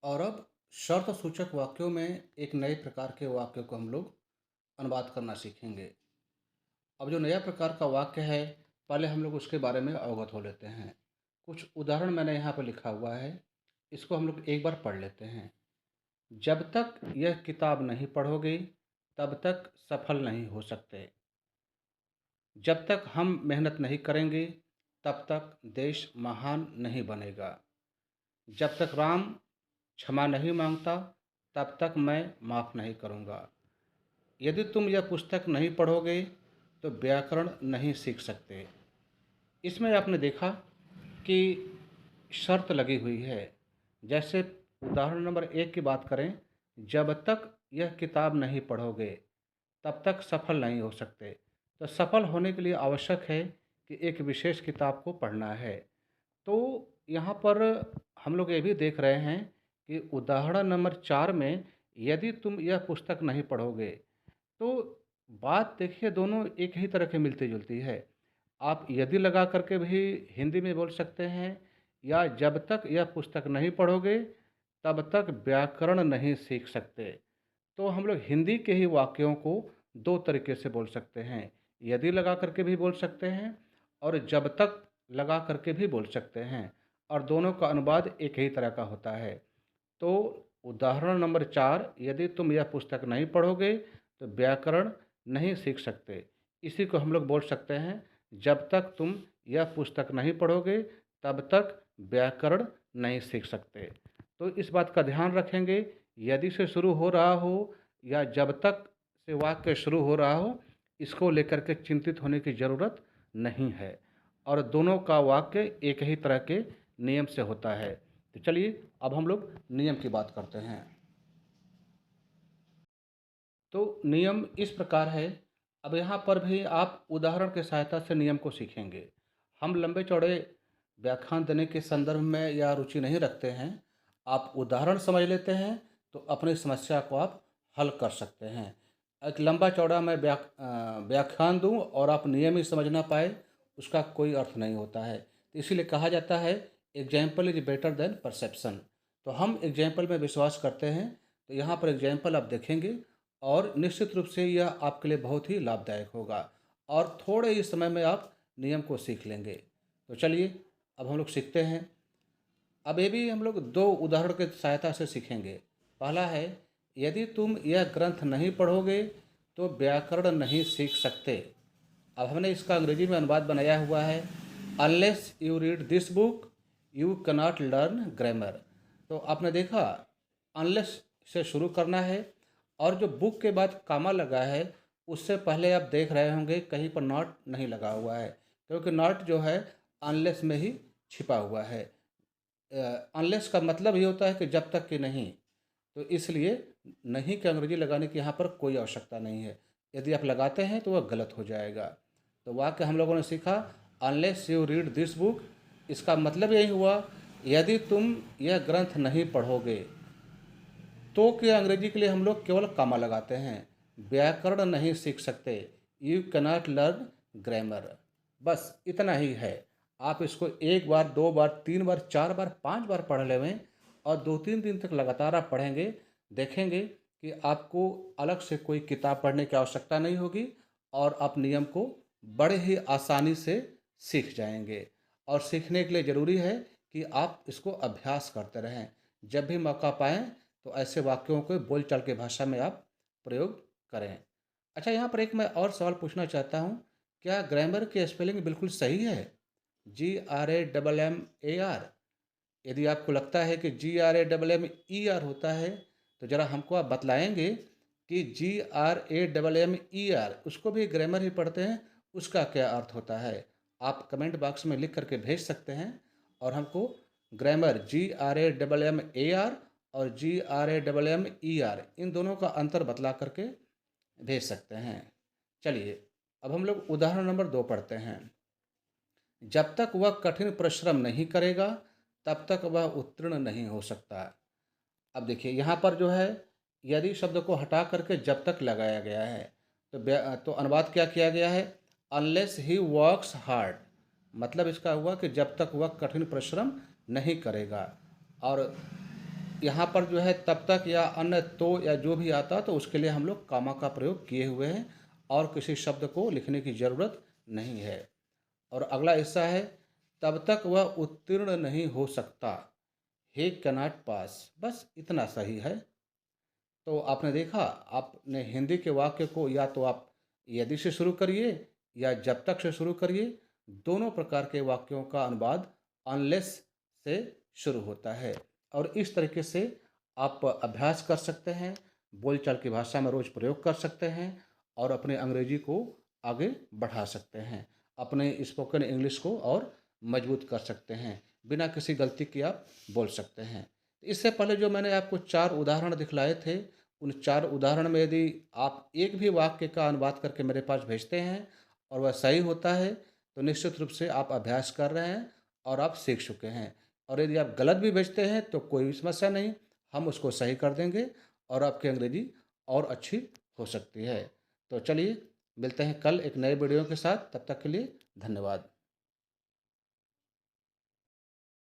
और अब शर्त सूचक वाक्यों में एक नए प्रकार के वाक्य को हम लोग अनुवाद करना सीखेंगे। अब जो नया प्रकार का वाक्य है, पहले हम लोग उसके बारे में अवगत हो लेते हैं। कुछ उदाहरण मैंने यहाँ पर लिखा हुआ है, इसको हम लोग एक बार पढ़ लेते हैं। जब तक यह किताब नहीं पढ़ोगे, तब तक सफल नहीं हो सकते। जब तक हम मेहनत नहीं करेंगे, तब तक देश महान नहीं बनेगा। जब तक राम क्षमा नहीं मांगता, तब तक मैं माफ़ नहीं करूँगा। यदि तुम यह पुस्तक नहीं पढ़ोगे, तो व्याकरण नहीं सीख सकते। इसमें आपने देखा कि शर्त लगी हुई है। जैसे उदाहरण नंबर 1 की बात करें, जब तक यह किताब नहीं पढ़ोगे, तब तक सफल नहीं हो सकते। तो सफल होने के लिए आवश्यक है कि एक विशेष किताब को पढ़ना है। तो यहाँ पर हम लोग ये भी देख रहे हैं कि उदाहरण नंबर 4 में यदि तुम यह पुस्तक नहीं पढ़ोगे, तो बात देखिए दोनों एक ही तरह की मिलती-जुलती है। आप यदि लगा करके भी हिंदी में बोल सकते हैं या जब तक यह पुस्तक नहीं पढ़ोगे, तब तक व्याकरण नहीं सीख सकते। तो हम लोग हिंदी के ही वाक्यों को 2 तरीके से बोल सकते हैं। यदि लगा करके भी बोल सकते हैं और जब तक लगा करके भी बोल सकते हैं और दोनों का अनुवाद एक ही तरह का होता है। तो उदाहरण नंबर 4, यदि तुम यह पुस्तक नहीं पढ़ोगे, तो व्याकरण नहीं सीख सकते। इसी को हम लोग बोल सकते हैं, जब तक तुम यह पुस्तक नहीं पढ़ोगे, तब तक व्याकरण नहीं सीख सकते। तो इस बात का ध्यान रखेंगे, यदि से शुरू हो रहा हो या जब तक से वाक्य शुरू हो रहा हो, इसको लेकर के चिंतित होने की ज़रूरत नहीं है और दोनों का वाक्य एक ही तरह के नियम से होता है। तो चलिए अब हम लोग नियम की बात करते हैं। तो नियम इस प्रकार है। अब यहाँ पर भी आप उदाहरण की सहायता से नियम को सीखेंगे। हम लंबे चौड़े व्याख्यान देने के संदर्भ में या रुचि नहीं रखते हैं। आप उदाहरण समझ लेते हैं तो अपनी समस्या को आप हल कर सकते हैं। एक लंबा चौड़ा मैं व्याख्यान दूं और आप नियम ही समझ ना पाए, उसका कोई अर्थ नहीं होता है। तो इसीलिए कहा जाता है example is better than perception. तो हम एग्जाम्पल में विश्वास करते हैं। तो यहाँ पर एग्जाम्पल आप देखेंगे और निश्चित रूप से यह आपके लिए बहुत ही लाभदायक होगा और थोड़े ही समय में आप नियम को सीख लेंगे। तो चलिए अब हम लोग सीखते हैं। अब ये भी हम लोग 2 उदाहरण की सहायता से सीखेंगे। पहला है, यदि तुम यह ग्रंथ नहीं पढ़ोगे, तो व्याकरण नहीं सीख सकते। अब हमने इसका अंग्रेजी में अनुवाद बनाया हुआ है, unless you read this book you cannot learn grammar. तो आपने देखा, अनलेस से शुरू करना है और जो बुक के बाद कामा लगा है, उससे पहले आप देख रहे होंगे कहीं पर नॉट नहीं लगा हुआ है, क्योंकि नॉट जो है अनलेस में ही छिपा हुआ है। अनलेस का मतलब ये होता है कि जब तक कि नहीं। तो इसलिए नहीं के अंग्रेजी लगाने की यहाँ पर कोई आवश्यकता नहीं है। यदि आप लगाते हैं तो वह गलत हो जाएगा। तो वाक्य हम लोगों ने सीखा, unless you read this book. इसका मतलब यही हुआ, यदि तुम यह ग्रंथ नहीं पढ़ोगे। तो के अंग्रेजी के लिए हम लोग केवल कामा लगाते हैं। व्याकरण नहीं सीख सकते, यू कैनॉट लर्न ग्रामर। बस इतना ही है। आप इसको 1 बार, 2 बार, 3 बार, 4 बार, 5 बार पढ़ लेवें और 2-3 दिन तक लगातार आप पढ़ेंगे, देखेंगे कि आपको अलग से कोई किताब पढ़ने की आवश्यकता नहीं होगी और आप नियम को बड़े ही आसानी से सीख जाएंगे। और सीखने के लिए ज़रूरी है कि आप इसको अभ्यास करते रहें। जब भी मौका पाएँ तो ऐसे वाक्यों को बोलचाल की भाषा में आप प्रयोग करें। अच्छा, यहाँ पर एक मैं और सवाल पूछना चाहता हूँ, क्या ग्रामर की स्पेलिंग बिल्कुल सही है? GRAMMAR। यदि आपको लगता है कि GRAMMER होता है, तो ज़रा हमको आप बतलाएंगे कि GRAMMER उसको भी ग्रामर ही पढ़ते हैं, उसका क्या अर्थ होता है? आप कमेंट बॉक्स में लिख करके भेज सकते हैं और हमको ग्रामर GRAMMAR और GRAMMER इन दोनों का अंतर बतला करके भेज सकते हैं। चलिए अब हम लोग उदाहरण नंबर 2 पढ़ते हैं। जब तक वह कठिन परिश्रम नहीं करेगा, तब तक वह उत्तीर्ण नहीं हो सकता। अब देखिए यहाँ पर जो है, यदि शब्द को हटा करके जब तक लगाया गया है, तो तो अनुवाद क्या किया गया है, अनलेस ही वर्क्स हार्ड। मतलब इसका हुआ कि जब तक वह कठिन परिश्रम नहीं करेगा। और यहाँ पर जो है तब तक या अन्य तो या जो भी आता तो उसके लिए हम लोग कामा का प्रयोग किए हुए हैं और किसी शब्द को लिखने की ज़रूरत नहीं है। और अगला हिस्सा है, तब तक वह उत्तीर्ण नहीं हो सकता, ही कैनॉट पास। बस इतना सही है। तो आपने देखा, आपने हिंदी के वाक्य को या तो आप यदि से शुरू करिए या जब तक से शुरू करिए। दोनों प्रकार के वाक्यों का अनुवाद अनलेस से शुरू होता है। और इस तरीके से आप अभ्यास कर सकते हैं, बोलचाल की भाषा में रोज़ प्रयोग कर सकते हैं और अपने अंग्रेजी को आगे बढ़ा सकते हैं, अपने स्पोकन इंग्लिश को और मजबूत कर सकते हैं। बिना किसी गलती के आप बोल सकते हैं। इससे पहले जो मैंने आपको 4 उदाहरण दिखलाए थे, उन 4 उदाहरण में यदि आप एक भी वाक्य का अनुवाद करके मेरे पास भेजते हैं और वह सही होता है, तो निश्चित रूप से आप अभ्यास कर रहे हैं और आप सीख चुके हैं। और यदि आप गलत भी भेजते हैं तो कोई भी समस्या नहीं, हम उसको सही कर देंगे और आपकी अंग्रेजी और अच्छी हो सकती है। तो चलिए, मिलते हैं कल एक नए वीडियो के साथ। तब तक के लिए धन्यवाद।